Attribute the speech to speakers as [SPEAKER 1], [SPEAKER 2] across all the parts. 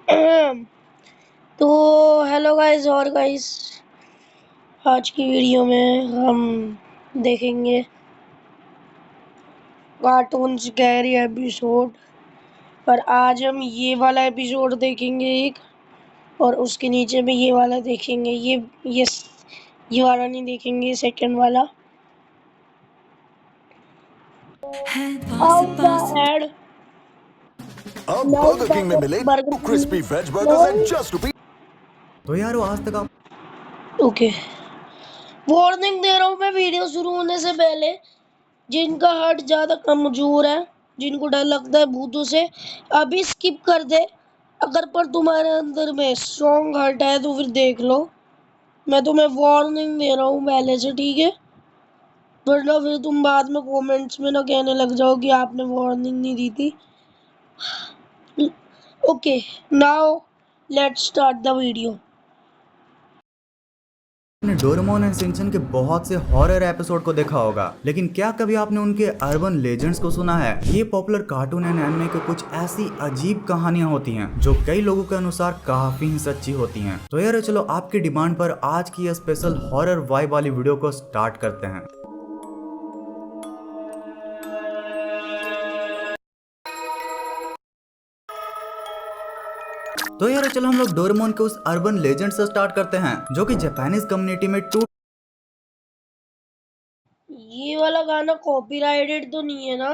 [SPEAKER 1] तो hello guys और guys, आज की वीडियो में हम देखेंगे कार्टून्स गैरी एपिसोड। पर आज हम ये वाला एपिसोड देखेंगे एक, और उसके नीचे भी ये वाला देखेंगे। ये वाला नहीं देखेंगे, सेकंड वाला। Out the ad.
[SPEAKER 2] अब बर्गर किंग में मिले
[SPEAKER 1] burger
[SPEAKER 2] crispy veg burgers at just rupees.
[SPEAKER 3] तो यार वो आज तक आप
[SPEAKER 1] ओके, वार्निंग दे रहा हूँ मैं वीडियो शुरू होने से पहले। जिनका हार्ट ज़्यादा कमजोर है, जिनको डर लगता है भूतों से, अभी स्किप कर दे। अगर पर तुम्हारे अंदर में स्ट्रॉन्ग हार्ट है तो फिर देख लो। मैं तुम्हें वार्निंग दे रहा हूँ पहले से, ठीक है? वरना फिर तुम बाद में कमेंट्स में ना कहने लग जाओ कि आपने वार्निंग नहीं दी थी। Okay, now let's start the video.
[SPEAKER 3] ने डोरेमोन एंड शिनचैन के बहुत से हॉरर एपिसोड को देखा होगा, लेकिन क्या कभी आपने उनके अर्बन लेजेंड्स को सुना है? ये पॉपुलर कार्टून एंड एनिमे के कुछ ऐसी अजीब कहानियां होती हैं जो कई लोगों के अनुसार काफी ही सच्ची होती हैं। तो यार चलो आपकी डिमांड पर आज की स्पेशल हॉरर वाइब वाली वीडियो को स्टार्ट करते हैं। तो यार चलो हम लोग डोरेमोन के उस अर्बन लेजेंड से स्टार्ट करते हैं जो कि जापानीज कम्युनिटी में
[SPEAKER 1] ये वाला गाना कॉपीराइटेड तो नहीं है ना?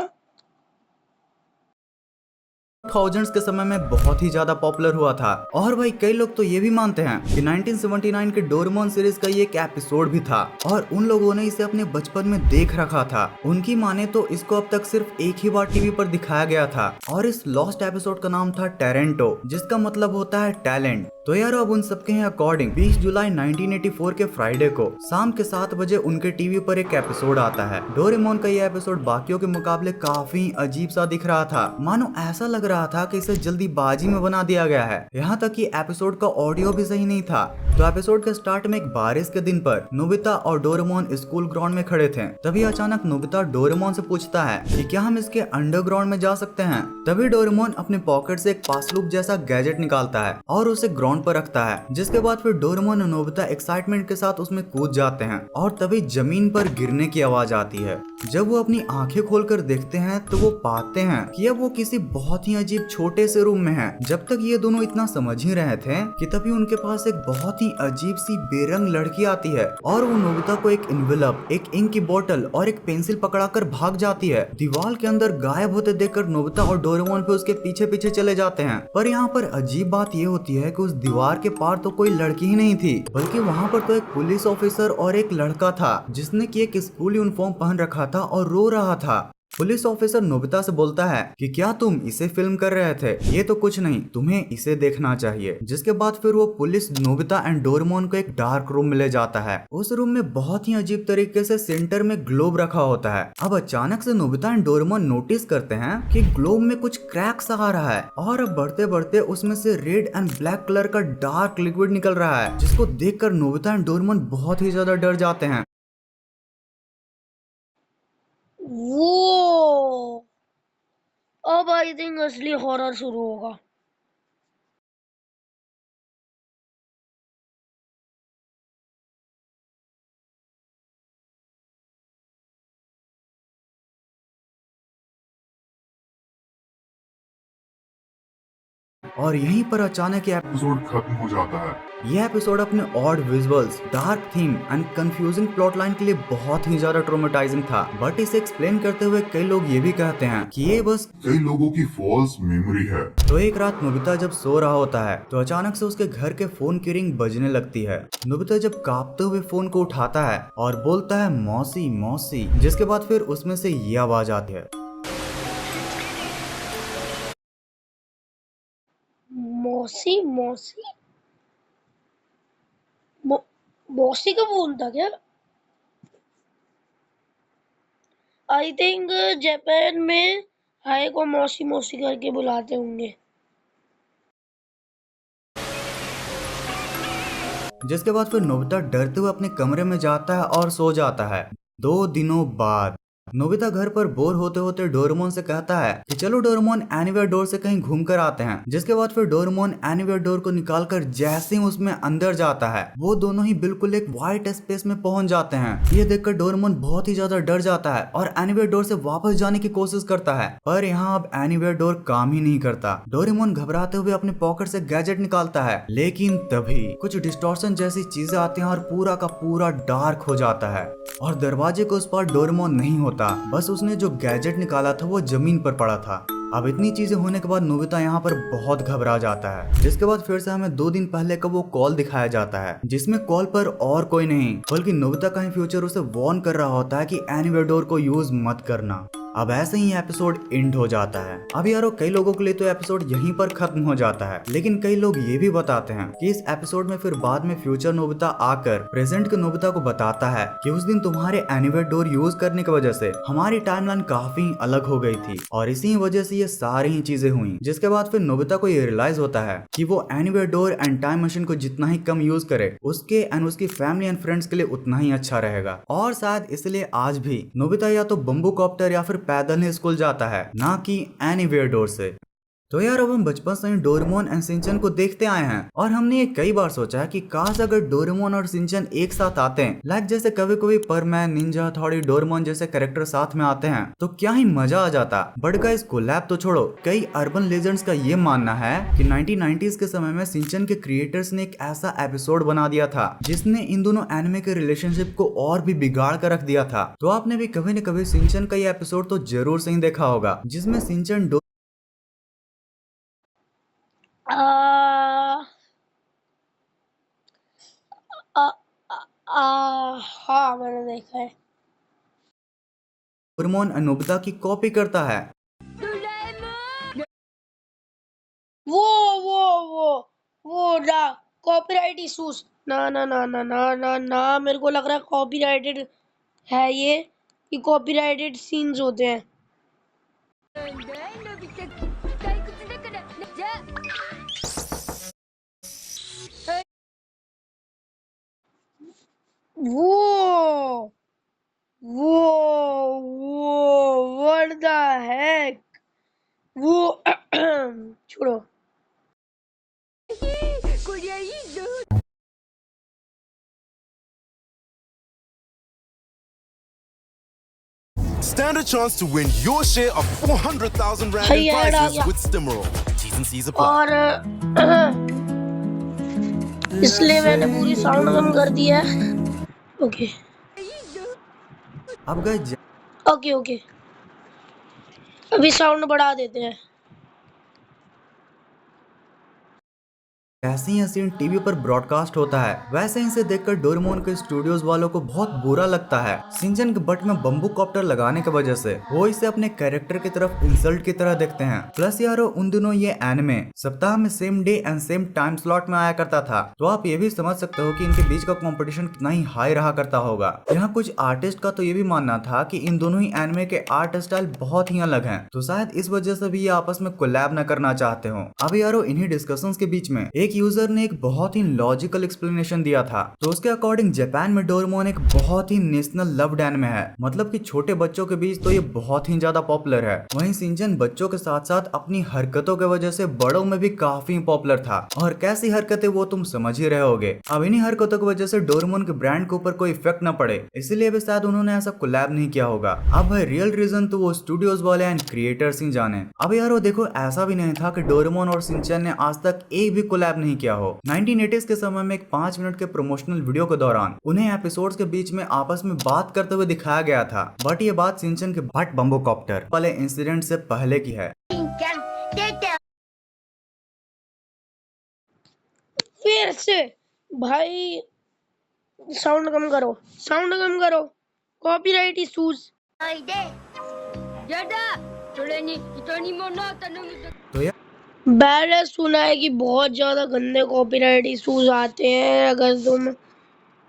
[SPEAKER 3] थाउजेंड्स के समय में बहुत ही ज्यादा पॉपुलर हुआ था। और भाई कई लोग तो ये भी मानते हैं कि 1979 के डोरेमोन सीरीज का ये एक एपिसोड भी था और उन लोगों ने इसे अपने बचपन में देख रखा था। उनकी माने तो इसको अब तक सिर्फ एक ही बार टीवी पर दिखाया गया था और इस लॉस्ट एपिसोड का नाम था टेरेंटो, जिसका मतलब होता है टैलेंट। तो यार अब उन सबके अकॉर्डिंग 20 जुलाई 1984 के फ्राइडे को शाम के 7 बजे उनके टीवी पर एक एपिसोड आता है। डोरेमोन का ये एपिसोड बाकियों के मुकाबले काफी अजीब सा दिख रहा था, मानो ऐसा लग रहा था कि इसे जल्दीबाजी में बना दिया गया है। यहाँ तक कि एपिसोड का ऑडियो भी सही नहीं था। तो एपिसोड के स्टार्ट में एक बारिश के दिन पर नोबिता और डोरेमोन स्कूल ग्राउंड में खड़े थे। तभी अचानक नोबिता डोरेमोन से पूछता है कि क्या हम इसके अंडरग्राउंड में जा सकते हैं। तभी डोरेमोन अपने पॉकेट से एक पासलूप जैसा गैजेट निकालता है और उसे ग्राउंड पर रखता है, जिसके बाद फिर डोरेमोन और नोबिता एक्साइटमेंट के साथ उसमें कूद जाते हैं और तभी जमीन पर गिरने की आवाज आती है। जब वो अपनी आंखें खोलकर देखते हैं तो वो पाते हैं कि अब वो किसी बहुत ही अजीब छोटे से रूम में हैं। जब तक ये दोनों इतना समझ ही रहे थे कि तभी उनके पास एक बहुत ही अजीब सी बेरंग लड़की आती है और वो नोबिता को एक इन्वेलप, एक इंक की बोतल और एक पेंसिल पकड़ाकर भाग जाती है। दीवार के अंदर गायब होते देखकर नोबिता और डोरेमोन फिर उसके पीछे पीछे चले जाते हैं। पर यहाँ पर अजीब बात ये होती है कि उस दीवार के पार तो कोई लड़की ही नहीं थी, बल्कि वहाँ पर तो एक पुलिस ऑफिसर और एक लड़का था जिसने की एक स्कूल यूनिफॉर्म पहन रखा था और रो रहा था। पुलिस ऑफिसर नोबिता से बोलता है कि क्या तुम इसे फिल्म कर रहे थे? ये तो कुछ नहीं, तुम्हें इसे देखना चाहिए। जिसके बाद फिर वो पुलिस नोबिता एंड डोरेमोन को एक डार्क रूम में ले जाता है। उस रूम में बहुत ही अजीब तरीके से सेंटर में ग्लोब रखा होता है। अब अचानक से नोबिता एंड डोरेमोन नोटिस करते हैं कि ग्लोब में कुछ क्रैक्स आ रहा है और अब बढ़ते बढ़ते उसमें से रेड एंड ब्लैक कलर का डार्क लिक्विड निकल रहा है, जिसको देखकर नोबिता एंड डोरेमोन बहुत ही ज्यादा डर जाते हैं।
[SPEAKER 1] वो अब आई थिंक असली हॉरर शुरू होगा।
[SPEAKER 3] और यहीं पर अचानक
[SPEAKER 4] एपिसोड खत्म हो जाता है।
[SPEAKER 3] यह एपिसोड अपने odd visuals, dark theme and confusing plot line के लिए बहुत ही ज्यादा ट्रॉमेटाइजिंग था। बट इसे एक्सप्लेन करते हुए कई लोग ये भी कहते हैं कि ये बस
[SPEAKER 4] कई लोगों की फॉल्स मेमोरी है।
[SPEAKER 3] तो एक रात नोबिता जब सो रहा होता है तो अचानक से उसके घर के फोन की रिंग बजने लगती है। नोबिता जब कांपते हुए फोन को उठाता है और बोलता है मौसी मौसी, जिसके बाद फिर उसमें से ये आवाज आती है,
[SPEAKER 1] मौसी मौसी। मौसी का फोन था क्या? आई थिंक जापान में हाय को मौसी मौसी करके बुलाते होंगे।
[SPEAKER 3] जिसके बाद फिर नोबिता डरते हुए अपने कमरे में जाता है और सो जाता है। 2 दिनों बाद नोबिता घर पर बोर होते होते डोरेमोन से कहता है कि चलो डोरेमोन एनीवेयर डोर से कहीं घूम कर आते हैं। जिसके बाद फिर डोरेमोन एनीवेयर डोर को निकालकर जैसे ही उसमें अंदर जाता है वो दोनों ही बिल्कुल एक व्हाइट स्पेस में पहुंच जाते हैं। ये देखकर डोरेमोन बहुत ही ज्यादा डर जाता है और एनीवेयर डोर से वापस जाने की कोशिश करता है, पर यहाँ अब एनीवेयर डोर काम ही नहीं करता। डोरेमोन घबराते हुए अपने पॉकेट से गैजेट निकालता है, लेकिन तभी कुछ डिस्टॉर्शन जैसी चीजें आती हैं और पूरा का पूरा डार्क हो जाता है और दरवाजे के उस पार डोरेमोन नहीं होता। बस उसने जो गैजेट निकाला था वो जमीन पर पड़ा था। अब इतनी चीजें होने के बाद नोबिता यहाँ पर बहुत घबरा जाता है। जिसके बाद फिर से हमें 2 दिन पहले का वो कॉल दिखाया जाता है, जिसमें कॉल पर और कोई नहीं बल्कि नोबिता का ही फ्यूचर उसे वार्न कर रहा होता है कि एनीवेयर डोर को यूज मत करना। अब ऐसे ही एपिसोड एंड हो जाता है। अब यारो कई लोगों के लिए तो एपिसोड यहीं पर खत्म हो जाता है, लेकिन कई लोग ये भी बताते हैं कि इस एपिसोड में फिर बाद में फ्यूचर नोबिता आकर प्रेजेंट के नोबिता को बताता है कि उस दिन तुम्हारे एनीवेयर डोर यूज करने की वजह से हमारी टाइमलाइन काफी अलग हो गई थी और इसी वजह से ये सारी ही चीजें हुई। जिसके बाद फिर नोबिता को ये रियलाइज होता है कि वो anywhere door and time machine को जितना ही कम यूज करे उसके एंड उसकी फैमिली एंड फ्रेंड्स के लिए उतना ही अच्छा रहेगा। और शायद इसलिए आज भी नोबिता या तो बम्बू कॉप्टर या फिर पैदल ही स्कूल जाता है, ना कि एनीवेयर डोर से। तो यार अब हम बचपन से ही डोरेमोन एंड सिंचन को देखते आए हैं और हमने ये कई बार सोचा है कि काश अगर डोरेमोन और सिंचन एक साथ आते हैं, लाइक जैसे कभी कभी परमैन, निंजा हथौड़ी, डोरेमोन जैसे कैरेक्टर साथ में आते हैं तो क्या ही मजा आ जाता। बट गाइस कोलैब तो छोड़ो, कई अर्बन लेजेंड्स का ये मानना है कि 1990s के समय में सिंचन के क्रिएटर्स ने एक ऐसा एपिसोड बना दिया था जिसने इन दोनों एनिमे के रिलेशनशिप को और भी बिगाड़ कर रख दिया था। तो आपने भी कभी न कभी सिंचन का ये एपिसोड तो जरूर से ही देखा होगा, जिसमें सिंचन
[SPEAKER 1] आ, आ, हाँ मैंने देखा है।
[SPEAKER 3] डोरेमोन और नोबिता की कॉपी करता है।
[SPEAKER 1] वो वो वो वो ना कॉपीराइट इशूज ना ना ना ना ना ना ना मेरे को लग रहा है कॉपीराइटेड है ये, कि कॉपीराइटेड सीन्स होते हैं। वो व्हाट द हेक वो छोड़ो।
[SPEAKER 2] Stand a chance to win your share of 400,000 rand in
[SPEAKER 1] Hey, yeah,
[SPEAKER 2] prizes
[SPEAKER 1] yeah.
[SPEAKER 2] with Stimroll. T's and C's apply.
[SPEAKER 1] और इसलिए मैंने पूरी साउंड कम कर दी है। ओके
[SPEAKER 3] अब गाइस
[SPEAKER 1] ओके ओके अभी साउंड बढ़ा देते हैं।
[SPEAKER 3] जैसे ही सीन टीवी पर ब्रॉडकास्ट होता है वैसे ही इसे देखकर डोरेमोन के स्टूडियोज वालों को बहुत बुरा लगता है। सिंचन के बट में बम्बू कॉप्टर लगाने की वजह से वो इसे अपने कैरेक्टर की तरफ इंसल्ट की तरह देखते हैं। प्लस यारो उन दिनों ये एनिमे सप्ताह में same day and same time slot में आया करता था, तो आप ये भी समझ सकते हो कि इनके बीच का कंपटीशन कितना ही हाई रहा करता होगा। यहाँ कुछ आर्टिस्ट का तो ये भी मानना था कि इन दोनों ही एनिमे के आर्ट स्टाइल बहुत ही अलग हैं, तो शायद इस वजह से भी ये आपस में कोलैब न करना चाहते हो। अब यारो इन्हीं डिस्कशंस के बीच में एक यूजर ने एक बहुत ही लॉजिकल एक्सप्लेनेशन दिया था। तो उसके अकॉर्डिंग जापान में डोरेमोन एक बहुत ही नेशनल लव्ड एनिमे है, मतलब कि छोटे बच्चों के बीच तो ये बहुत ही ज्यादा पॉपुलर है। वहीं सिंचन बच्चों के साथ साथ अपनी हरकतों की वजह से बड़ों में भी काफी पॉपुलर था। और कैसी हरकतें वो तुम समझ ही रहे होगे। अब इन्हीं हरकतों की वजह से डोरेमोन के ब्रांड के ऊपर कोई इफेक्ट न पड़े, इसलिए भी शायद उन्होंने ऐसा कोलैब नहीं किया होगा। अब भाई रियल रीजन तो वो स्टूडियोज वाले एंड क्रिएटर्स ही जाने। अब यार वो देखो ऐसा भी नहीं था कि डोरेमोन और सिंचन ने आज तक एक भी कोलैब नहीं किया हो। 1980s के समय में एक 5 मिनट के प्रमोशनल वीडियो के दौरान उन्हें एपिसोड्स के बीच में आपस में बात करते हुए दिखाया गया था, बट ये बात सिंचन के बट बम्बू कॉप्टर वाले इंसिडेंट से पहले की है।
[SPEAKER 1] फिर से भाई साउंड कम करो, साउंड कम करो, कॉपीराइट इशूज।
[SPEAKER 3] तो यार
[SPEAKER 1] मैंने सुना है कि बहुत ज्यादा गंदे कॉपीराइट इशूज आते हैं अगर तुम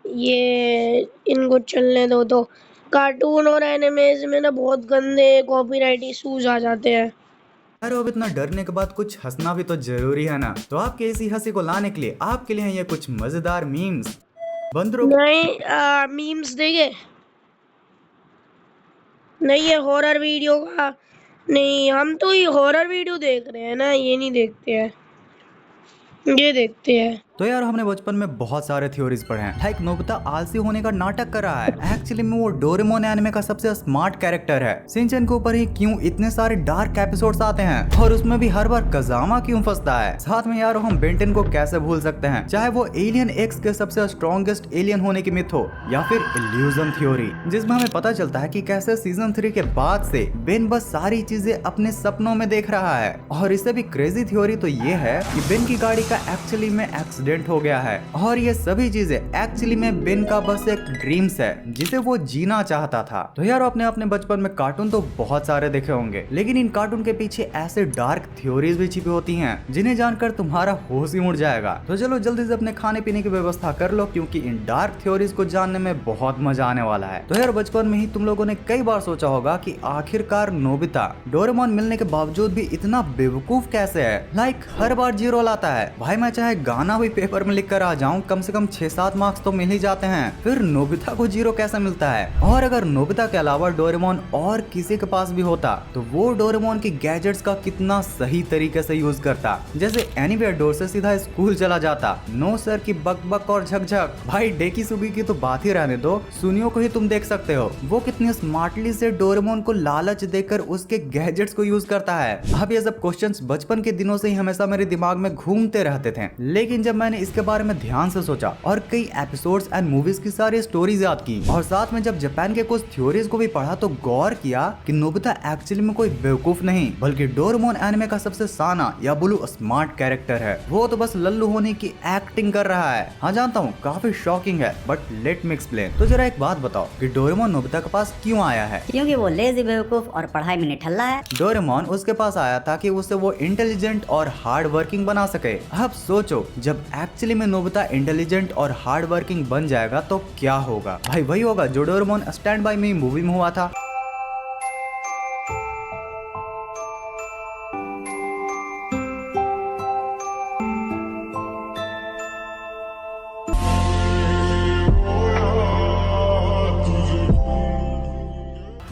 [SPEAKER 1] ये इनको चलने दो तो। कार्टून और एनिमेज में ना बहुत गंदे कॉपीराइट इशूज आ जाते हैं।
[SPEAKER 3] यार अब इतना डरने के बाद कुछ हंसना भी तो जरूरी है ना। तो आपके इसी हंसी को लाने के लिए आपके लिए ये कुछ मजेदार मीम्स। बंदरों
[SPEAKER 1] नहीं मीम्स देखे नहीं, ये हॉरर वीडियो का नहीं, हम तो ये हॉरर वीडियो देख रहे हैं ना, ये नहीं देखते हैं, ये देखते हैं।
[SPEAKER 3] तो यार हमने बचपन में बहुत सारे थ्योरीज पढ़े हैं, लाइक नोबिता आलसी होने का नाटक कर रहा है, एक्चुअली में वो डोरेमोन एनिमे का सबसे स्मार्ट कैरेक्टर है। शिनचैन के ऊपर ही क्यों इतने सारे डार्क एपिसोड्स आते हैं और उसमें भी हर बार कजामा क्यों फंसता है। साथ में यार हम बेंटेन को कैसे भूल सकते हैं, चाहे वो एलियन एक्स के सबसे स्ट्रॉन्गेस्ट एलियन होने की मिथ हो या फिर इल्यूजन थ्योरी, जिसमें हमें पता चलता है कि कैसे सीजन 3 के बाद से बेन बस सारी चीजें अपने सपनों में देख रहा है। और इससे भी क्रेजी थ्योरी तो ये है कि बेन की गाड़ी का एक्चुअली में एक्सीडेंट हो गया है और ये सभी चीजें एक्चुअली में बेन का बस एक ड्रीम्स है जिसे वो जीना चाहता था। तो यार आपने अपने बचपन में कार्टून तो बहुत सारे देखे होंगे, लेकिन इन कार्टून के पीछे ऐसे डार्क थ्योरीज भी छिपी होती हैं जिन्हें जानकर तुम्हारा होश ही उड़ जाएगा। तो चलो जल्दी से अपने खाने पीने की व्यवस्था कर लो, क्योंकि इन डार्क थ्योरीज को जानने में बहुत मजा आने वाला है। तो यार बचपन में ही तुम लोगों ने कई बार सोचा होगा कि आखिरकार नोबिता डोरेमोन मिलने के बावजूद भी इतना बेवकूफ कैसे है, लाइक हर बार जीरो लाता है। भाई मैं चाहे गाना भी पेपर में लिख कर आ जाऊं, कम से कम 6-7 मार्क्स तो मिल ही जाते हैं, फिर नोबिता को जीरो कैसे मिलता है। और अगर नोबिता के अलावा डोरेमोन और किसी के पास भी होता तो वो डोरेमोन की गैजेट्स का कितना सही तरीके से यूज करता, जैसे एनीवेयर डोर से सीधा स्कूल चला जाता, नो सर की बक बक और झकझक। भाई डेकी सुगी की तो बात ही रहने दो, सुनियो को ही तुम देख सकते हो, वो कितनी स्मार्टली से डोरेमोन को लालच देकर उसके गैजेट्स को यूज करता है। अब ये सब क्वेश्चंस बचपन के दिनों से ही हमेशा मेरे दिमाग में घूमते रहते थे, लेकिन जब मैंने इसके बारे में ध्यान से सोचा और कई एपिसोड्स एंड मूवीज की सारी स्टोरीज याद की और साथ में जब जापान के कुछ थ्योरीज को भी पढ़ा तो गौर किया कि नोबिता एक्चुअली में कोई बेवकूफ नहीं बल्कि डोरेमोन एनिमे का सबसे साना या बुलू स्मार्ट कैरेक्टर है। वो तो बस लल्लू होने की एक्टिंग कर रहा है। हाँ जानता हूँ काफी शॉकिंग है, बट लेट मी एक्सप्लेन। तो जरा एक बात बताओ कि डोरेमोन नोबिता के पास क्यों आया है?
[SPEAKER 5] क्योंकि वो लेजी बेवकूफ और पढ़ाई में निठल्ला है।
[SPEAKER 3] डोरेमोन उसके पास आया था कि उसे वो इंटेलिजेंट और हार्ड वर्किंग बना सके। अब सोचो जब एक्चुअली में नोबिता इंटेलिजेंट और हार्ड वर्किंग बन जाएगा तो क्या होगा? भाई वही होगा जो Doraemon stand by me movie में हुआ था।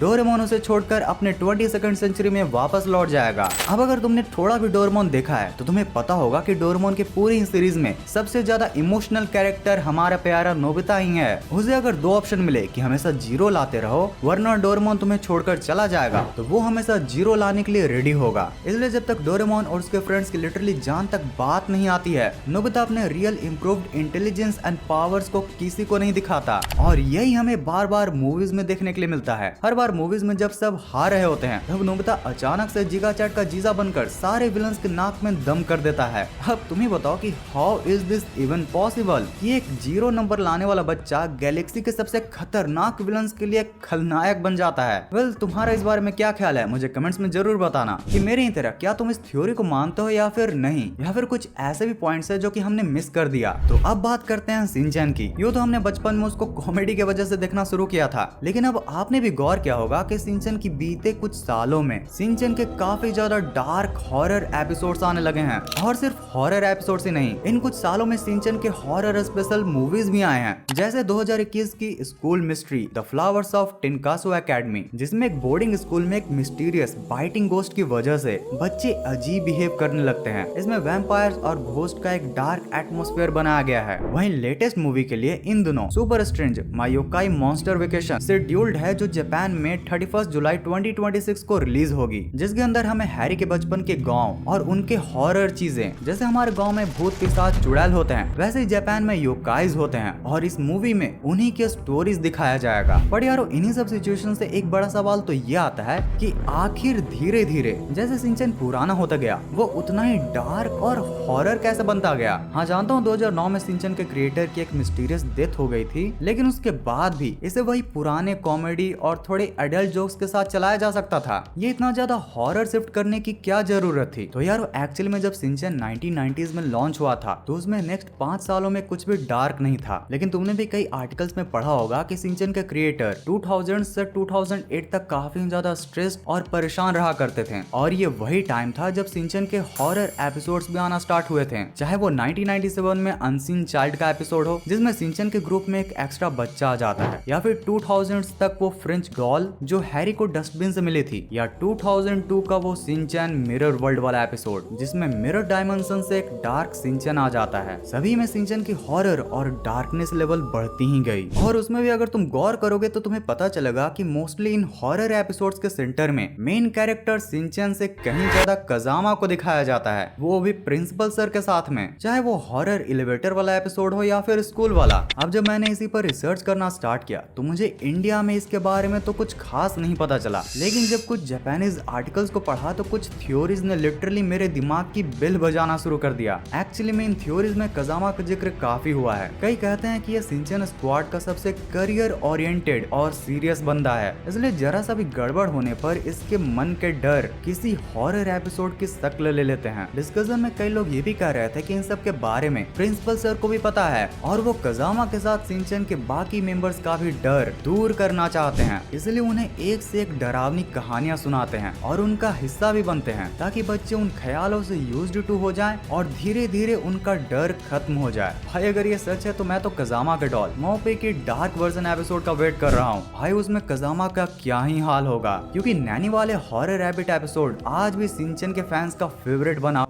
[SPEAKER 3] डोरेमोन उसे छोड़कर अपने 22nd सेंचुरी में वापस लौट जाएगा। अब अगर तुमने थोड़ा भी डोरेमोन देखा है तो तुम्हें पता होगा कि डोरेमोन के पूरी सीरीज में सबसे ज्यादा इमोशनल कैरेक्टर हमारा प्यारा नोबिता ही है। उसे अगर दो ऑप्शन मिले कि हमेशा जीरो लाते रहो वरना डोरेमोन तुम्हें छोड़कर चला जाएगा, तो वो हमेशा जीरो लाने के लिए रेडी होगा। इसलिए जब तक डोरेमोन और उसके फ्रेंड्स की लिटरली जान तक बात नहीं आती है, नोबिता अपने real improved intelligence and powers को किसी को नहीं दिखाता। और यही हमें बार बार मूवीज में देखने के लिए मिलता है। हर बार मूवीज में जब सब हार रहे होते हैं तब नोबिता अचानक से जिगा चैट का जीजा बनकर सारे विलन्स के नाक में दम कर देता है। अब तुम ही बताओ कि how is this even possible कि एक 0 नंबर लाने वाला बच्चा गैलेक्सी के सबसे खतरनाक विलन्स के लिए खलनायक बन जाता है। वेल तुम्हारा इस बारे में क्या ख्याल है मुझे कमेंट्स में जरूर बताना कि मेरे ही तरह क्या तुम इस थ्योरी को मानते हो या फिर नहीं, या फिर कुछ ऐसे भी पॉइंट्स है जो कि हमने मिस कर दिया। तो अब बात करते हैं शिनचैन की। यूं तो हमने बचपन में उसको कॉमेडी की वजह से देखना शुरू किया था, लेकिन अब आपने भी गौर किया होगा कि शिनचैन की बीते कुछ सालों में शिनचैन के काफी ज्यादा डार्क हॉरर एपिसोड्स आने लगे हैं। और सिर्फ हॉरर एपिसोड्स ही नहीं, इन कुछ सालों में शिनचैन के हॉरर स्पेशल मूवीज भी आए हैं, जैसे 2021 की school mystery the flowers of Tinkaso academy, जिसमें एक बोर्डिंग स्कूल में एक मिस्टीरियस बाइटिंग घोस्ट की वजह से बच्चे अजीब बिहेव करने लगते हैं। इसमें वैम्पायर्स और घोस्ट का एक डार्क एटमॉस्फेयर बनाया गया है। वहीं लेटेस्ट मूवी के लिए इन दिनों सुपर स्ट्रेंज मायोकाई मॉन्स्टर वेकेशन शेड्यूल्ड है, जो जापान में 31 जुलाई 2026 को रिलीज होगी, जिसके अंदर हमें हैरी के बचपन के गांव और उनके हॉरर चीजें, जैसे हमारे गांव में भूत पिशाच चुड़ैल होते हैं वैसे ही जापान में योकाइज होते हैं, और इस मूवी में उन्हीं के स्टोरीज दिखाया जाएगा। पर यारो इन्हीं सब सिचुएशन से एक बड़ा सवाल तो ये आता है कि आखिर धीरे धीरे जैसे शिनचैन पुराना होता गया वो उतना ही डार्क और हॉरर कैसे बनता गया। हाँ जानता हूँ 2009 में शिनचैन के क्रिएटर की एक मिस्टीरियस डेथ हो गई थी, लेकिन उसके बाद भी इसे वही पुराने कॉमेडी और थोड़े एडल्ट जोक्स के साथ चलाया जा सकता था। ये इतना ज्यादा हॉरर शिफ्ट करने की क्या जरूरत थी? तो यार एक्चुअली में जब शिनचैन 1990s में लॉन्च हुआ था तो उसमें नेक्स्ट 5 सालों में कुछ भी डार्क नहीं था, लेकिन तुमने भी कई आर्टिकल्स में पढ़ा होगा कि शिनचैन के क्रिएटर 2000 से 2008 तक काफी ज्यादा स्ट्रेस्ड और परेशान रहा करते थे, और ये वही टाइम था जब शिनचैन के हॉरर एपिसोड्स भी आना स्टार्ट हुए थे, चाहे वो 1997 में अनसीन चाइल्ड का एपिसोड हो जिसमें शिनचैन के ग्रुप में एक एक्स्ट्रा बच्चा आ जाता है, या फिर 2000s तक वो फ्रेंच डॉल डॉल जो हैरी को डस्टबिन से मिली थी, या 2002 का वो शिनचैन मिरर वर्ल्ड वाला एपिसोड जिसमें मिरर डायमेंशन से एक डार्क शिनचैन आ जाता है। सभी में शिनचैन की हॉरर और डार्कनेस लेवल बढ़ती ही गई। और उसमें भी अगर तुम गौर करोगे तो तुम्हें पता चलेगा कि मोस्टली इन हॉरर एपिसोड्स के सेंटर में मेन कैरेक्टर शिनचैन से कहीं ज्यादा कजामा को दिखाया जाता है, वो भी प्रिंसिपल सर के साथ में, चाहे वो हॉरर एलिवेटर वाला एपिसोड हो या फिर स्कूल वाला। अब जब मैंने इसी पर रिसर्च करना स्टार्ट किया तो मुझे इंडिया में इसके बारे में तो कुछ खास नहीं पता चला, लेकिन जब कुछ जापानीज आर्टिकल्स को पढ़ा तो कुछ थ्योरीज ने लिटरली मेरे दिमाग की बेल बजाना शुरू कर दिया। एक्चुअली में इन थ्योरीज में कजामा का जिक्र काफी हुआ है। कई कहते हैं कि ये शिनचैन स्क्वाड का सबसे करियर ओरिएंटेड और सीरियस बंदा है, इसलिए जरा सा भी गड़बड़ होने पर इसके मन के डर किसी हॉरर एपिसोड की शक्ल ले लेते हैं। डिस्कशन में कई लोग ये भी कह रहे थे कि इन सब के बारे में प्रिंसिपल सर को भी पता है और वो कजामा के साथ शिनचैन के बाकी मेंबर्स का भी डर दूर करना चाहते हैं, इसलिए उन्हें एक से एक डरावनी कहानियां सुनाते हैं और उनका हिस्सा भी बनते हैं ताकि बच्चे उन ख्यालों से यूज्ड टू हो जाएं और धीरे धीरे उनका डर खत्म हो जाए। भाई अगर ये सच है तो मैं तो कजामा के डॉल मोपे की डार्क वर्जन एपिसोड का वेट कर रहा हूँ। भाई उसमें कजामा का क्या ही हाल होगा, क्योंकि नैनी वाले हॉरर रैबिट एपिसोड आज भी शिनचैन के फैंस का फेवरेट बना।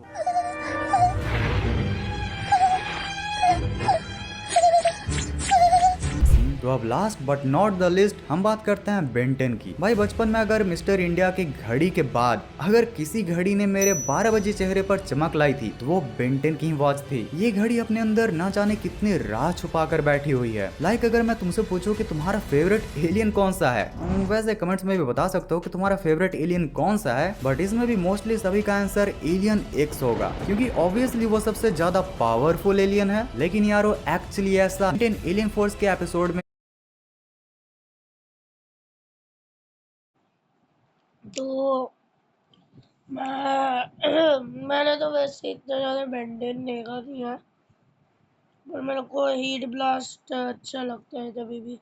[SPEAKER 3] तो अब last but not the list हम बात करते हैं बेन 10 की। भाई बचपन में अगर मिस्टर इंडिया की घड़ी के बाद अगर किसी घड़ी ने मेरे 12 बजे चेहरे पर चमक लाई थी तो वो बेन 10 की वॉच थी। ये घड़ी अपने अंदर ना जाने कितने राज छुपा कर बैठी हुई है। लाइक अगर मैं तुमसे पूछूं कि तुम्हारा फेवरेट एलियन कौन सा है, वैसे कमेंट्स में भी बता सकते हो कि तुम्हारा फेवरेट एलियन कौन सा है, बट इसमें भी मोस्टली सभी का आंसर एलियन एक्स होगा, क्योंकि ऑब्वियसली वो सबसे ज्यादा पावरफुल एलियन है। लेकिन यार वो एक्चुअली ऐसा एलियन फोर्स के एपिसोड में
[SPEAKER 1] तो मैंने तो वैसे इतना ज़्यादा बेंटेन देखा नहीं है, पर मेरे को हीट ब्लास्ट अच्छा लगता है तभी भी।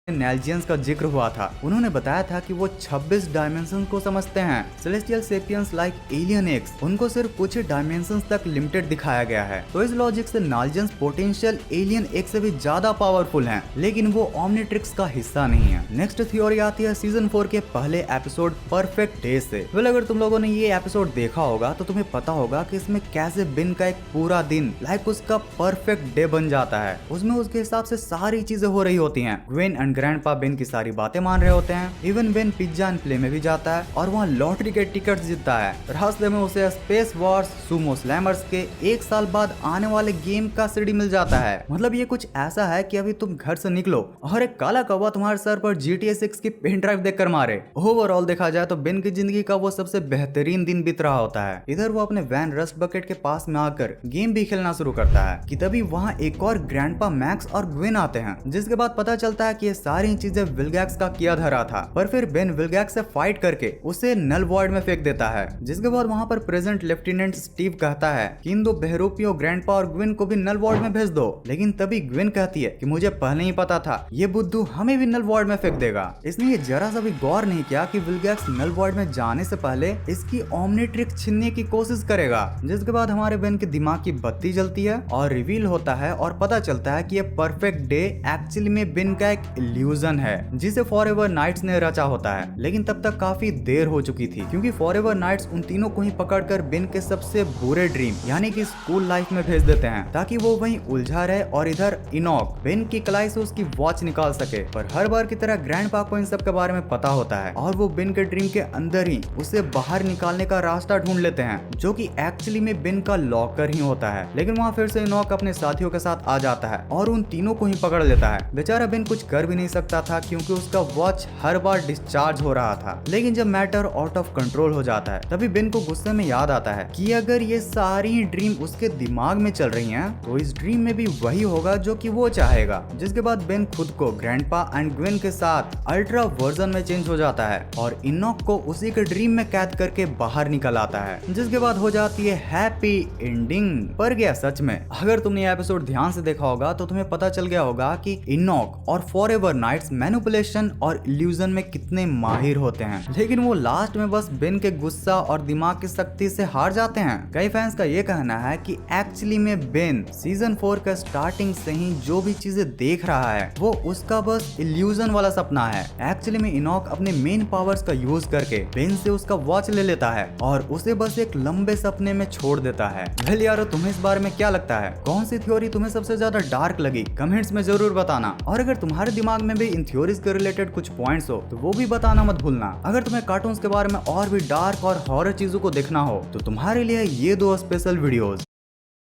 [SPEAKER 3] नेल्जियंस का जिक्र हुआ था। उन्होंने बताया था कि वो 26 डायमेंशन को समझते हैं। Celestial sapiens like alien x उनको सिर्फ कुछ डायमेंशन तक लिमिटेड दिखाया गया है। तो इस लॉजिक से नेल्जियंस पोटेंशियल एलियन एक्स से भी ज्यादा पावरफुल हैं, लेकिन वो ओमनिट्रिक्स का हिस्सा नहीं है। नेक्स्ट थ्योरी आती है सीजन 4 के पहले एपिसोड परफेक्ट डे से। वेल अगर तुम लोगों ने ये एपिसोड देखा होगा तो तुम्हें पता होगा कि इसमें कैसे बिन का एक पूरा दिन लाइक उसका परफेक्ट डे बन जाता है। उसमें उसके हिसाब से सारी चीजें हो रही होती हैं। ग्वेन एंड ग्रैंडपा बेन की सारी बातें मान रहे होते हैं। Even Ben pizza and play में भी जाता है और वहाँ लॉटरी के टिकट जीतता है। रास्ते में उसे स्पेस वॉर्स सुमो स्लैमर्स के 1 साल बाद आने वाले गेम का सीडी मिल जाता है। मतलब ये कुछ ऐसा है कि अभी तुम घर से निकलो और एक काला कौवा तुम्हारे सर पर GTA 6 की पेन ड्राइव देखकर मारे। ओवरऑल देखा जाए तो बेन की जिंदगी का वो सबसे बेहतरीन दिन बीत रहा होता है। इधर वो अपने वैन रस्ट बकेट के पास में आकर गेम भी खेलना शुरू करता है कि तभी वहाँ एक और ग्रैंडपा मैक्स और ग्वेन आते हैं, जिसके बाद पता चलता है कि ये सारी चीजें विल्गैक्स का किया धरा था। पर फिर बेन विल्गैक्स से फाइट करके उसे नल वॉइड में फेंक देता है, जिसके बाद वहाँ पर प्रेजेंट लेफ्टिनेंट स्टीव कहता है कि इन दो बहरूपियों ग्रैंडपा और ग्वेन को भी नल वॉइड में भेज दो। लेकिन तभी ग्वेन कहती है कि मुझे पहले ही पता था ये बुद्धू हमें भी नल वॉइड में फेंक देगा। इसने ये जरा सा भी गौर नहीं किया कि विल्गैक्स नल वॉइड में जाने से पहले इसकी ओमनिट्रिक्स छीनने की कोशिश करेगा। जिसके बाद हमारे बेन के दिमाग की बत्ती जलती है और रिवील होता है और पता चलता है कि ये परफेक्ट डे एक्चुअली में बेन का एक इल्यूजन है जिसे फॉरएवर नाइट्स ने रचा होता है। लेकिन तब तक काफी देर हो चुकी थी, क्योंकि फॉरएवर नाइट्स उन तीनों को ही पकड़कर बेन के सबसे बुरे ड्रीम यानी कि स्कूल लाइफ में भेज देते हैं ताकि वो वहीं उलझा रहे और इधर इनॉक बेन की कलाई से उसकी वॉच निकाल सके। पर हर बार की तरह ग्रैंडपा को इन सब के बारे में पता होता है और वो बेन के ड्रीम के अंदर ही उसे बाहर निकालने का रास्ता ढूंढ लेते हैं, जो कि एक्चुअली में बेन का लॉकर ही होता है। लेकिन वहाँ फिर से इनॉक अपने साथियों के साथ आ जाता है और उन तीनों को ही पकड़ लेता है। बेचारा बेन कुछ कर भी नहीं सकता था क्योंकि उसका वॉच हर बार डिस्चार्ज हो रहा था। लेकिन जब मैटर आउट ऑफ कंट्रोल हो जाता है तभी बेन को गुस्से में याद आता है कि अगर ये सारी ड्रीम उसके दिमाग में चल रही हैं तो इस ड्रीम में भी वही होगा जो कि वो चाहेगा। जिसके बाद बेन खुद को ग्रैंडपा एंड ग्वेन के साथ अल्ट्रा वर्जन में चेंज हो जाता है और इनॉक को उसी के ड्रीम में कैद करके बाहर निकल आता है। जिसके बाद हो जाती है हैप्पी एंडिंग। पर गया सच में अगर तुमने ये एपिसोड ध्यान से देखा होगा तो तुम्हें पता चल गया होगा कि इनॉक और फॉरएवर और नाइट्स मैनिपुलेशन और इल्यूजन में कितने माहिर होते हैं, लेकिन वो लास्ट में बस बेन के गुस्सा और दिमाग की शक्ति से हार जाते हैं। कई फैंस का ये कहना है कि एक्चुअली में बेन सीजन 4 का स्टार्टिंग से ही जो भी चीजें देख रहा है वो उसका बस इल्यूजन वाला सपना है। एक्चुअली में इनोक अपने मेन पावर्स का यूज करके बेन से उसका वॉच ले लेता है और उसे बस एक लंबे सपने में छोड़ देता है। वेल यारो, तुम्हें इस बारे में क्या लगता है? कौन सी थ्योरी तुम्हें सबसे ज्यादा डार्क लगी? कमेंट्स में जरूर बताना। और अगर तुम्हारे दिमाग में भी इन थ्योरीज के रिलेटेड कुछ पॉइंट्स हो तो वो भी बताना मत भूलना। अगर तुम्हें कार्टून्स के बारे में और भी डार्क और हॉरर चीजों को देखना हो तो तुम्हारे लिए ये 2 स्पेशल वीडियोस।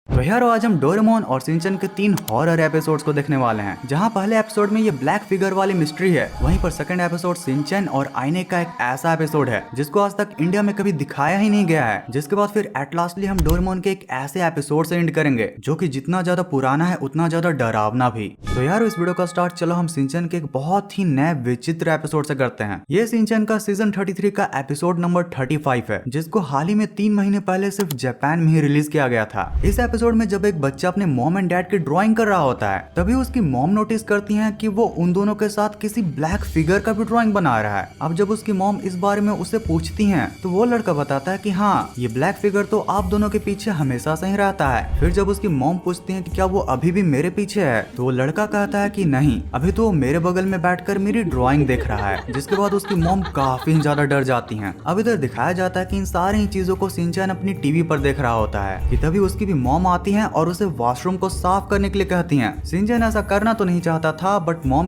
[SPEAKER 3] तो यार आज हम डोरेमोन और शिनचैन के 3 हॉरर एपिसोड्स को देखने वाले हैं, जहां पहले एपिसोड में ये ब्लैक फिगर वाली मिस्ट्री है, वहीं पर सेकंड एपिसोड शिनचैन और आईने का एक ऐसा एपिसोड है जिसको आज तक इंडिया में कभी दिखाया ही नहीं गया है। जिसके बाद फिर एट लास्टली हम डोरेमोन के एक ऐसे एपिसोड से एंड करेंगे जो कि जितना ज्यादा पुराना है उतना ज्यादा डरावना भी। तो यार इस वीडियो का स्टार्ट चलो हम शिनचैन के एक बहुत ही नए विचित्र एपिसोड से करते हैं। ये शिनचैन का सीजन 33 का एपिसोड नंबर 35 है, जिसको हाल ही में 3 महीने पहले सिर्फ जापान में ही रिलीज किया गया था। इस एपिसोड में जब एक बच्चा अपने मॉम एंड डैड की ड्राइंग कर रहा होता है, तभी उसकी मॉम नोटिस करती हैं कि वो उन दोनों के साथ किसी ब्लैक फिगर का भी ड्राइंग बना रहा है। अब जब उसकी मॉम इस बारे में उससे पूछती हैं, तो वो लड़का बताता है कि हाँ, ये ब्लैक फिगर तो आप दोनों के पीछे हमेशा से ही रहता है। फिर जब उसकी मॉम पूछती है कि क्या वो अभी भी मेरे पीछे है, तो वो लड़का कहता है कि नहीं, अभी तो वो मेरे बगल में बैठकर मेरी ड्राइंग देख रहा है। जिसके बाद उसकी मॉम काफी ज्यादा डर जाती हैं। अब इधर दिखाया जाता है कि इन सारी चीजों को शिनचैन अपनी टीवी पर देख रहा होता है कि तभी उसकी भी मॉम आती है और उसे वॉशरूम को साफ करने के लिए कहती हैं। शिनचैन ऐसा करना तो नहीं चाहता था, बट मॉम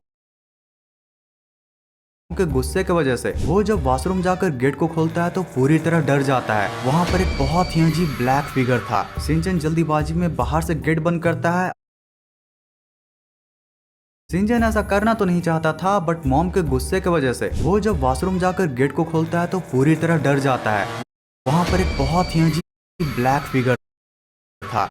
[SPEAKER 3] के गुस्से की वजह से वो जब वॉशरूम जाकर गेट को खोलता है तो पूरी तरह डर जाता है। वहाँ पर एक बहुत ही अजीब ब्लैक फिगर था। शिनचैन जल्दीबाजी में बाहर से गेट बंद करता है। शिनचैन ऐसा करना तो नहीं चाहता था, बट मॉम के गुस्से की वजह से वो जब वॉशरूम जाकर गेट को खोलता है तो पूरी तरह डर जाता है। वहाँ पर एक बहुत ही अजीब ब्लैक फिगर था।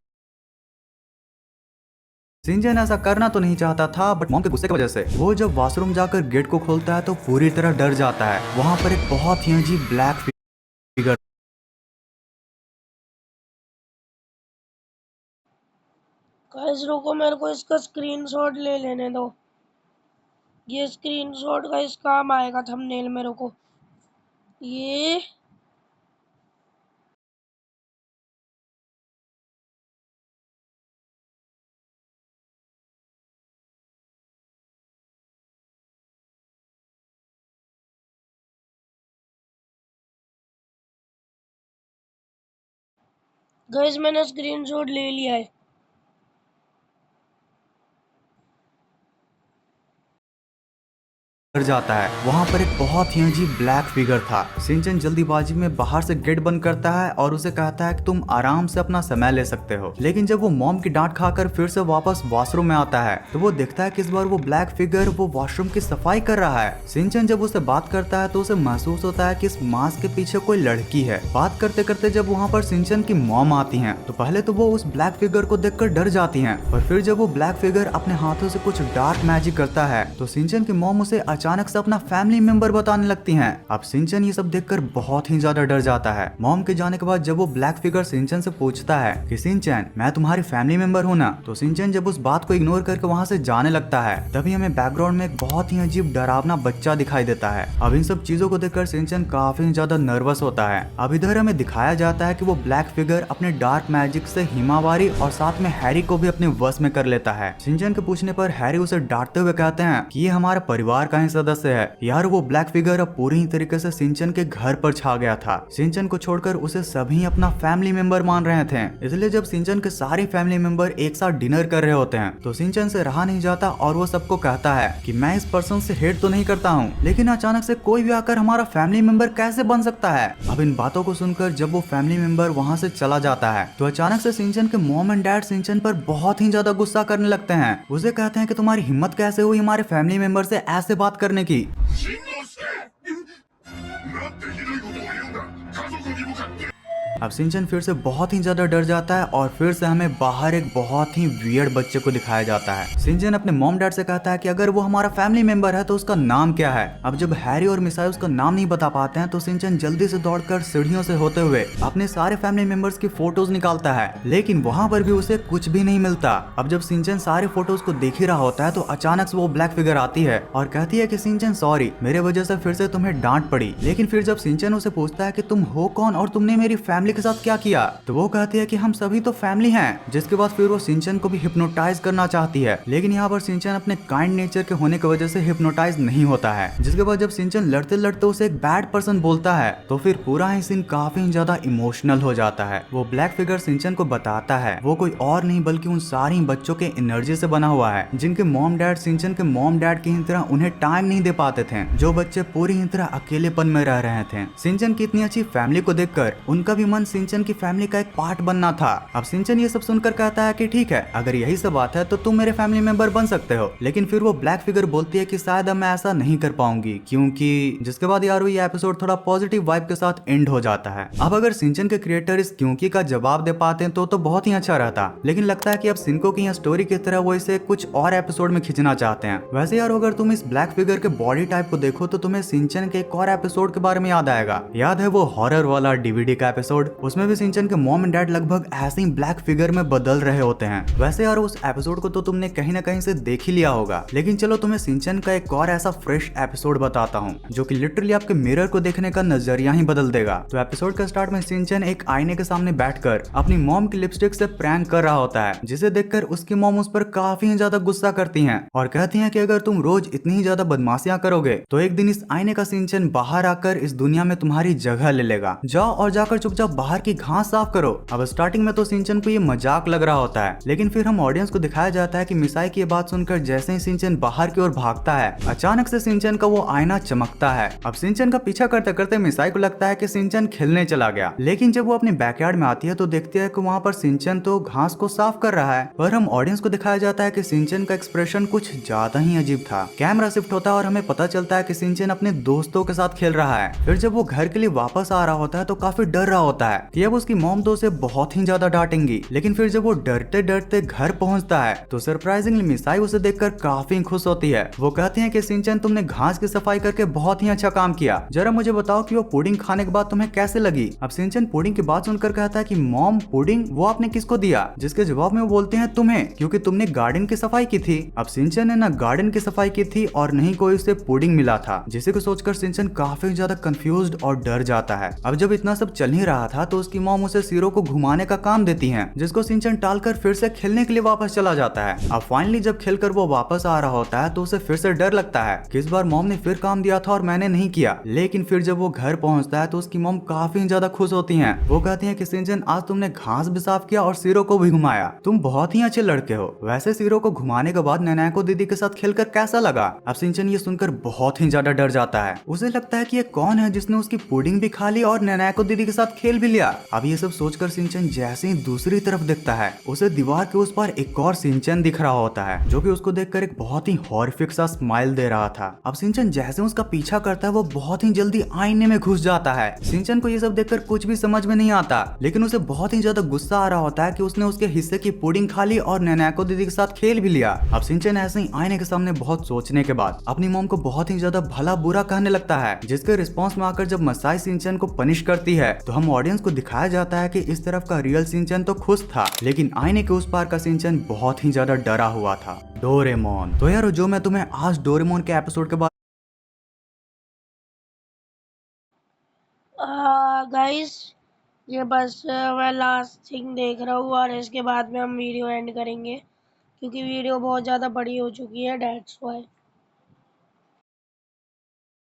[SPEAKER 3] शिनचैन ऐसा करना तो नहीं चाहता था, बट मॉम के गुस्से की वजह से वो जब वॉशरूम जाकर गेट को खोलता है तो पूरी तरह डर जाता है। वहाँ पर एक बहुत ही अजीब ब्लैक फिगर।
[SPEAKER 1] गाइस रुको, मेरे को इसका स्क्रीनशॉट ले लेने दो। ये स्क्रीनशॉट गाइस काम आएगा थंबनेल में। रुको, ये गाइस मैंने स्क्रीनशॉट ले लिया है।
[SPEAKER 3] डर जाता है। वहाँ पर एक बहुत ही अजीब ब्लैक फिगर था। शिनचैन जल्दीबाजी में बाहर से गेट बंद करता है और उसे कहता है कि तुम आराम से अपना समय ले सकते हो। लेकिन जब वो मॉम की डांट खाकर फिर से वापस वॉशरूम में आता है तो वो देखता है कि इस बार वो ब्लैक फिगर वो वॉशरूम की सफाई कर रहा है। शिनचैन जब उससे बात करता है तो उसे महसूस होता है कि इस मास्क के पीछे कोई लड़की है। बात करते करते जब वहाँ पर शिनचैन की मॉम आती है तो पहले तो वो उस ब्लैक फिगर को देखकर डर जाती है, और फिर जब वो ब्लैक फिगर अपने हाथों से कुछ डार्क मैजिक करता है तो शिनचैन की मॉम उसे अचानक से अपना फैमिली मेंबर बताने लगती हैं। अब शिनचैन ये सब देखकर बहुत ही ज्यादा डर जाता है। मॉम के जाने के बाद जब वो ब्लैक फिगर शिनचैन से पूछता है कि शिनचैन, मैं तुम्हारी फैमिली मेंबर हूँ ना, तो शिनचैन जब उस बात को इग्नोर करके वहाँ से जाने लगता है, तभी हमें बैकग्राउंड में एक बहुत ही अजीब डरावना बच्चा दिखाई देता है। अब इन सब चीजों को देखकर शिनचैन काफी ज्यादा नर्वस होता है। अब इधर हमें दिखाया जाता है कि वो ब्लैक फिगर अपने डार्क मैजिक से हिमावारी और साथ में हैरी को भी अपने वश में कर लेता है। शिनचैन के पूछने पर हैरी उसे डांटते हुए कहते हैं कि ये हमारे परिवार का ही सदस्य है। यार वो ब्लैक फिगर अब पूरी तरीके से शिनचैन के घर पर छा गया था। शिनचैन को छोड़कर उसे सभी अपना फैमिली मेंबर मान रहे थे। इसलिए जब शिनचैन के सारे फैमिली मेंबर एक साथ डिनर कर रहे होते हैं तो शिनचैन से रहा नहीं जाता और वो सबको कहता है कि मैं इस पर्सन से हेट तो नहीं करता हूँ, लेकिन अचानक से कोई भी आकर हमारा फैमिली मेंबर कैसे बन सकता है। अब इन बातों को सुनकर जब वो फैमिली मेंबर वहाँ से चला जाता है तो अचानक से शिनचैन के मॉम एंड डैड शिनचैन पर बहुत ही ज्यादा गुस्सा करने लगते हैं। उसे कहते हैं कि तुम्हारी हिम्मत कैसे हुई हमारे फैमिली मेंबर से ऐसे बात करने की।
[SPEAKER 4] しんのすけなんてひどいことを言うんだ。家族に向かって
[SPEAKER 3] अब शिनचैन फिर से बहुत ही ज्यादा डर जाता है और फिर से हमें बाहर एक बहुत ही वियर्ड बच्चे को दिखाया जाता है। शिनचैन अपने मॉम डैड से कहता है कि अगर वो हमारा फैमिली मेंबर है तो उसका नाम क्या है। अब जब हैरी और मिसाई उसका नाम नहीं बता पाते हैं तो शिनचैन जल्दी से दौड़कर सीढ़ियों से होते हुए अपने सारे फैमिली मेंबर्स की फोटोज निकालता है, लेकिन वहाँ पर भी उसे कुछ भी नहीं मिलता। अब जब शिनचैन सारे फोटोज को देख ही रहा होता है तो अचानक से वो ब्लैक फिगर आती है और कहती है कि शिनचैन सॉरी, मेरे वजह से फिर से तुम्हें डांट पड़ी। लेकिन फिर जब शिनचैन उसे पूछता है कि तुम हो कौन और तुमने मेरी फैमिली के साथ क्या किया, तो वो कहती है कि हम सभी तो फैमिली हैं। जिसके बाद फिर वो शिनचैन को भी हिप्नोटाइज करना चाहती है, लेकिन यहाँ पर शिनचैन अपने काइंड नेचर के होने की वजह से हिप्नोटाइज नहीं होता है। जिसके बाद जब शिनचैन लड़ते लड़ते उसे एक बैड पर्सन बोलता है तो फिर पूरा ही सीन काफी ज्यादा इमोशनल हो जाता है। वो ब्लैक फिगर शिनचैन को बताता है वो कोई और नहीं बल्कि उन सारी बच्चों के एनर्जी से बना हुआ है जिनके मॉम डैड शिनचैन के मॉम डैड की ही तरह उन्हें टाइम नहीं दे पाते थे, जो बच्चे पूरी ही तरह अकेलेपन में रह रहे थे। शिनचैन की इतनी अच्छी फैमिली को देखकर उनका भी मन शिनचैन की फैमिली का एक पार्ट बनना था। अब शिनचैन ये सब सुनकर कहता है कि ठीक है, अगर यही सब बात है तो तुम मेरे फैमिली मेंबर बन सकते हो। लेकिन फिर वो ब्लैक फिगर बोलती है कि शायद अब मैं ऐसा नहीं कर पाऊंगी क्योंकि, जिसके बाद यार ये एपिसोड थोड़ा पॉजिटिव वाइब के साथ एंड हो जाता है। अब अगर शिनचैन के क्रिएटर इस क्योंकि का जवाब दे पाते हैं तो बहुत ही अच्छा रहता, लेकिन लगता है कि अब शिनको की स्टोरी की तरह वो इसे कुछ और एपिसोड में खींचना चाहते हैं। वैसे यार अगर तुम इस ब्लैक फिगर के बॉडी टाइप को देखो तो तुम्हें शिनचैन के एक और एपिसोड के बारे में याद आएगा। याद है वो हॉरर वाला डीवीडी का एपिसोड, उसमें भी शिनचैन के मॉम एंड डैड लगभग ऐसे ही ब्लैक फिगर में बदल रहे होते हैं। वैसे यार उस एपिसोड को तो तुमने कहीं ना कहीं से देख ही लिया होगा, लेकिन चलो तुम्हें शिनचैन का एक और ऐसा फ्रेश एपिसोड बताता हूँ जो कि लिटरली आपके मिरर को देखने का नजरिया ही बदल देगा। तो एपिसोड का स्टार्ट में शिनचैन एक आईने के सामने बैठकर अपनी मॉम की लिपस्टिक से प्रैंक कर रहा होता है, जिसे देखकर उसकी मॉम उस पर काफी ज्यादा गुस्सा करती हैं और कहती हैं कि अगर तुम रोज इतनी ही ज्यादा बदमाशियां करोगे तो एक दिन इस आईने का शिनचैन बाहर आकर इस दुनिया में तुम्हारी जगह ले लेगा। जाओ और जाकर चुपचाप बाहर की घास साफ करो। अब स्टार्टिंग में तो शिनचैन को ये मजाक लग रहा होता है, लेकिन फिर हम ऑडियंस को दिखाया जाता है कि मिसाई की ये बात सुनकर जैसे ही शिनचैन बाहर की ओर भागता है, अचानक से शिनचैन का वो आईना चमकता है। अब शिनचैन का पीछा करते करते मिसाई को लगता है कि शिनचैन खेलने चला गया, लेकिन जब वो अपने बैकयार्ड में आती है तो देखती है कि वहाँ पर शिनचैन तो घास को साफ कर रहा है। पर हम ऑडियंस को दिखाया जाता है कि शिनचैन का एक्सप्रेशन कुछ ज्यादा ही अजीब था। कैमरा शिफ्ट होता है और हमें पता चलता है कि शिनचैन अपने दोस्तों के साथ खेल रहा है। फिर जब वो घर के लिए वापस आ रहा होता है तो काफी डर रहा होता है कि अब उसकी मॉम तो उसे बहुत ही ज्यादा डांटेंगी। लेकिन फिर जब वो डरते डरते घर पहुंचता है तो सरप्राइजिंगली मिसाई उसे देखकर काफी खुश होती है। वो कहती है कि शिनचैन तुमने घास की सफाई करके बहुत ही अच्छा काम किया, जरा मुझे बताओ कि वो पुडिंग खाने के बाद तुम्हें कैसे लगी। अब शिनचैन पुडिंग की बात सुनकर कहता है कि मॉम पुडिंग वो आपने किसको दिया, जिसके जवाब में वो बोलते हैं तुम्हें, क्योंकि तुमने गार्डन की सफाई की थी। अब शिनचैन ने ना गार्डन की सफाई की थी और नहीं कोई उसे पुडिंग मिला था, जिसे को सोचकर शिनचैन काफी ज्यादा कंफ्यूज्ड और डर जाता है। अब जब इतना सब चल ही रहा था तो उसकी मॉम उसे सिरो को घुमाने का काम देती है, जिसको शिनचैन टालकर फिर से खेलने के लिए वापस चला जाता है। अब फाइनली जब खेलकर वो वापस आ रहा होता है तो उसे फिर से डर लगता है कि इस बार मॉम ने फिर काम दिया था और मैंने नहीं किया। लेकिन फिर जब वो घर पहुंचता है तो उसकी मॉम काफी ज्यादा खुश होती हैं। वो कहती हैं कि शिनचैन आज तुमने घास भी साफ किया और सिरो को भी घुमाया, तुम बहुत ही अच्छे लड़के हो। वैसे सिरो को घुमाने के बाद नैनाको दीदी के साथ खेलकर कैसा लगा। अब शिनचैन ये सुनकर बहुत ही ज्यादा डर जाता है। उसे लगता है कि ये कौन है जिसने उसकी पुडिंग भी खा ली और नैनाको दीदी के साथ खेल भी लिया। अब ये सब सोचकर शिनचैन जैसे ही दूसरी तरफ देखता है उसे दीवार के उस पार एक और शिनचैन दिख रहा होता है, जो कि उसको देखकर एक बहुत ही हॉरिफिक सा स्माइल दे रहा था। अब शिनचैन जैसे उसका पीछा करता है वो बहुत ही जल्दी आईने में घुस जाता है। शिनचैन को ये सब देखकर कुछ भी समझ में नहीं आता, लेकिन उसे बहुत ही ज्यादा गुस्सा आ रहा होता है कि उसने उसके हिस्से की पुडिंग खा ली और नैनाको दीदी के साथ खेल भी लिया। अब शिनचैन ऐसे ही आईने के सामने बहुत सोचने के बाद अपनी मॉम को बहुत ही ज्यादा भला बुरा कहने लगता है, जिसके रिस्पॉन्स में आकर जब मिसाई शिनचैन को पनिश करती है तो हम ऑडियंस को दिखाया जाता है कि इस तरफ का रियल शिनचैन तो खुश था, लेकिन आईने के उस पार का शिनचैन बहुत ही ज्यादा डरा हुआ था। डोरेमोन। तो यार जो मैं तुम्हें आज डोरेमोन के एपिसोड के बाद
[SPEAKER 1] गाइस ये बस मैं लास्ट थिंग देख रहा हूँ और इसके बाद में हम वीडियो एंड करेंगे, क्योंकि वीडियो बहुत ज़्यादा बड़ी हो चुकी है, दैट्स व्हाई।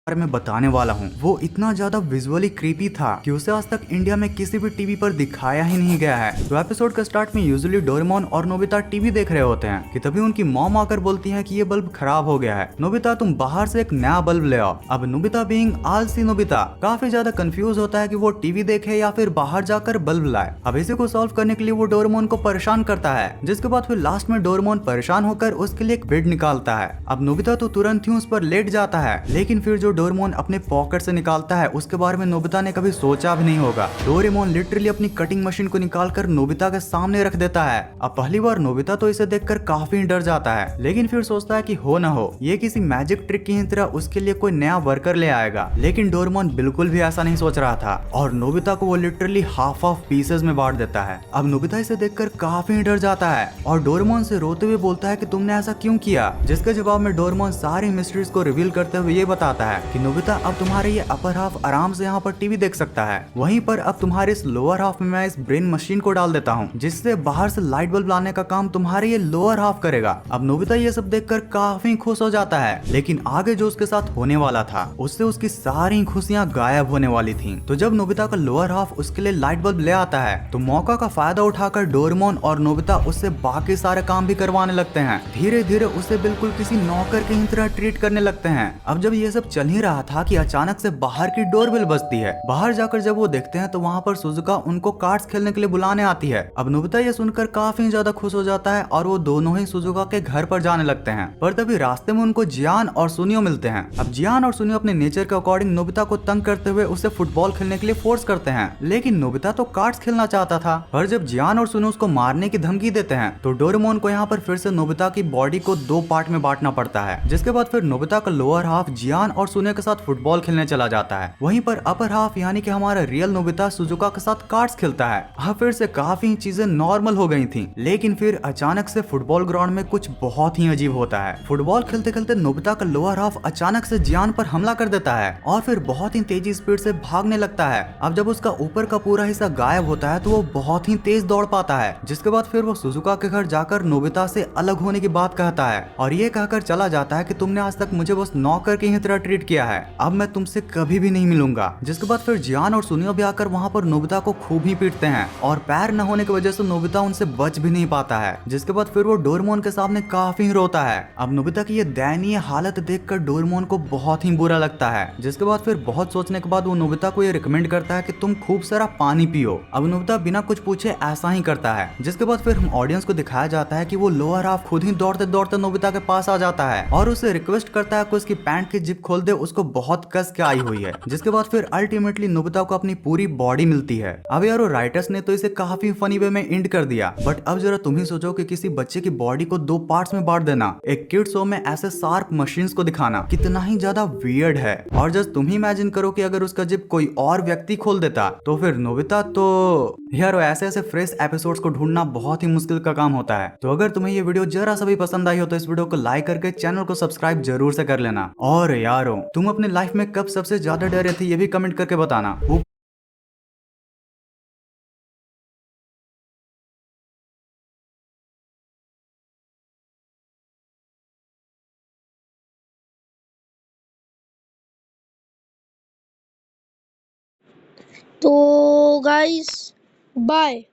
[SPEAKER 3] मैं बताने वाला हूँ वो इतना ज्यादा विजुअली क्रीपी था कि उसे आज तक इंडिया में किसी भी टीवी पर दिखाया ही नहीं गया है। तो एपिसोड का स्टार्ट में यूजुअली डोरेमोन और नोबिता टीवी देख रहे होते हैं कि तभी उनकी मॉम आकर बोलती है कि ये बल्ब खराब हो गया है, नोबिता तुम बाहर से एक नया बल्ब ले आओ। अब नोबिता बीइंग आलसी नोबिता काफी ज्यादा कंफ्यूज होता है कि वो टीवी देखे या फिर बाहर जाकर बल्ब लाए। अब इसी को सॉल्व करने के लिए वो डोरेमोन को परेशान करता है, जिसके बाद फिर लास्ट में डोरेमोन परेशान होकर उसके लिए एक बेड निकालता है। अब नोबिता तो तुरंत ही उस पर लेट जाता है, लेकिन फिर जो डोरेमोन अपने पॉकेट से निकालता है उसके बारे में नोबिता ने कभी सोचा भी नहीं होगा। डोरेमोन लिटरली अपनी कटिंग मशीन को निकालकर नोबिता के सामने रख देता है। अब पहली बार नोबिता तो इसे देखकर काफी डर जाता है, लेकिन फिर सोचता है कि हो ना हो ये किसी मैजिक ट्रिक की तरह उसके लिए कोई नया वर्कर ले आएगा। लेकिन डोरेमोन बिल्कुल भी ऐसा नहीं सोच रहा था और नोबिता को वो लिटरली हाफ ऑफ पीसेस में बांट देता है। अब नोबिता इसे देखकर काफी डर जाता है और डोरेमोन से रोते हुए बोलता है कि तुमने ऐसा क्यों किया, जिसके जवाब में डोरेमोन सारी मिस्ट्रीज को रिवील करते हुए ये बताता है कि नोबिता अब तुम्हारे ये अपर हाफ आराम से यहाँ पर टीवी देख सकता है, वहीं पर अब तुम्हारे इस लोअर हाफ में मैं इस ब्रेन मशीन को डाल देता हूँ जिससे बाहर से लाइट बल्ब लाने का काम तुम्हारे ये लोअर हाफ करेगा। अब नोबिता ये सब देखकर काफी खुश हो जाता है, लेकिन आगे जो उसके साथ होने वाला था उससे उसकी सारी खुशियां गायब होने वाली थीं। तो जब नोबिता का लोअर हाफ उसके लिए लाइट बल्ब ले आता है तो मौका का फायदा उठाकर डोरेमोन और नोबिता उससे बाकी सारे काम भी करवाने लगते हैं। धीरे धीरे उसे बिल्कुल किसी नौकर की ही तरह ट्रीट करने लगते हैं। अब जब ये सब चल ही रहा था कि अचानक से बाहर की डोरबेल बजती है। बाहर जाकर जब वो देखते हैं तो वहाँ पर सुजुका उनको कार्ड्स खेलने के लिए बुलाने आती है। अब नोबिता ये सुनकर काफी ज्यादा खुश हो जाता है और वो दोनों ही सुजुका के घर पर जाने लगते हैं। पर तभी रास्ते में उनको जियान और सुनियो मिलते हैं। अब जियान और सुनियो अपने नेचर के अकॉर्डिंग नोबिता को तंग करते हुए उसे फुटबॉल खेलने के लिए फोर्स करते हैं, लेकिन नोबिता तो कार्ड्स खेलना चाहता था। पर जब जियान और सुनियो उसको मारने की धमकी देते हैं तो डोरेमोन को यहाँ पर फिर से नोबिता की बॉडी को दो पार्ट में बांटना पड़ता है, जिसके बाद फिर नोबिता का लोअर हाफ जियान और सुनियो के साथ फुटबॉल खेलने चला जाता है। वहीं पर अपर हाफ यानी कि हमारा रियल नोबिता सुजुका के साथ कार्ड्स खेलता है। अब फिर से काफी चीजें नॉर्मल हो गई थी, लेकिन फिर अचानक से फुटबॉल ग्राउंड में कुछ बहुत ही अजीब होता है। फुटबॉल खेलते खेलते नोबिता का लोअर हाफ अचानक से जियान पर हमला कर देता है और फिर बहुत ही तेजी स्पीड से भागने लगता है। अब जब उसका ऊपर का पूरा हिस्सा गायब होता है तो वो बहुत ही तेज दौड़ पाता है, जिसके बाद फिर वो सुजुका के घर जाकर नोबिता से अलग होने की बात कहता है और ये कहकर चला जाता है कि तुमने आज तक मुझे बस नौकर की ही तरह ट्रीट किया है, अब मैं तुमसे कभी भी नहीं मिलूंगा। जिसके बाद फिर जियान और सुनियो भी आकर वहाँ पर नोबिता को खूब ही पीटते हैं और पैर न होने की वजह से नोबिता उनसे बच भी नहीं पाता है। जिसके बाद फिर वो डोरेमोन के सामने काफी रोता है। अब नोबिता की ये दयनीय हालत देखकर डोरेमोन को बहुत ही बुरा लगता है। जिसके बाद फिर बहुत सोचने के बाद वो नोबिता को ये रिकमेंड करता है कि तुम खूब सारा पानी पियो। अब नोबिता बिना कुछ पूछे ऐसा ही करता है। जिसके बाद फिर हम ऑडियंस को दिखाया जाता है कि वो लोअर हाफ खुद ही दौड़ते दौड़ते नोबिता के पास आ जाता है और उसे रिक्वेस्ट करता है कि उसकी पैंट की जिप खोल दे, उसको बहुत कस के आई हुई है। जिसके बाद फिर अल्टीमेटली नोबिता को अपनी पूरी बॉडी मिलती है। अब यारो राइटर्स ने तो इसे काफी फनी वे में एंड कर दिया, बट अब जरा तुम ही सोचो कि किसी बच्चे की बॉडी को दो पार्ट्स में बांट देना, एक किड शो में ऐसे शार्प मशीन्स को दिखाना कितना ही ज्यादा वियर्ड है। और जस्ट तुम ही इमेजिन करो कि अगर उसका जिप कोई और व्यक्ति खोल देता तो फिर नोबिता तो यार ऐसे ऐसे फ्रेश एपिसोड्स को ढूंढना बहुत ही मुश्किल का काम होता है। तो अगर तुम्हें ये वीडियो जरा सा भी पसंद आई हो तो इस वीडियो को लाइक करके चैनल को सब्सक्राइब जरूर से कर लेना। और यारो तुम अपने लाइफ में कब सबसे ज्यादा डरे थे ये भी कमेंट करके बताना।
[SPEAKER 1] तो गाइस बाय,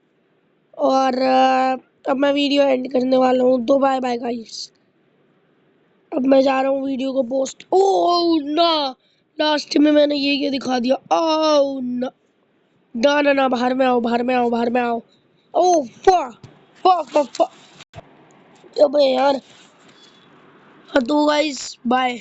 [SPEAKER 1] और अब मैं वीडियो एंड करने वाला हूँ, तो बाय बाय गाइस। अब मैं जा रहा हूँ वीडियो को पोस्ट। ओह ना, लास्ट में मैंने ये दिखा दिया। ओह ना ना ना ना, बाहर में आओ, बाहर में आओ, बाहर में आओ। ओह फा फा फा फा, अबे यार। हाँ तो गाइस बाय।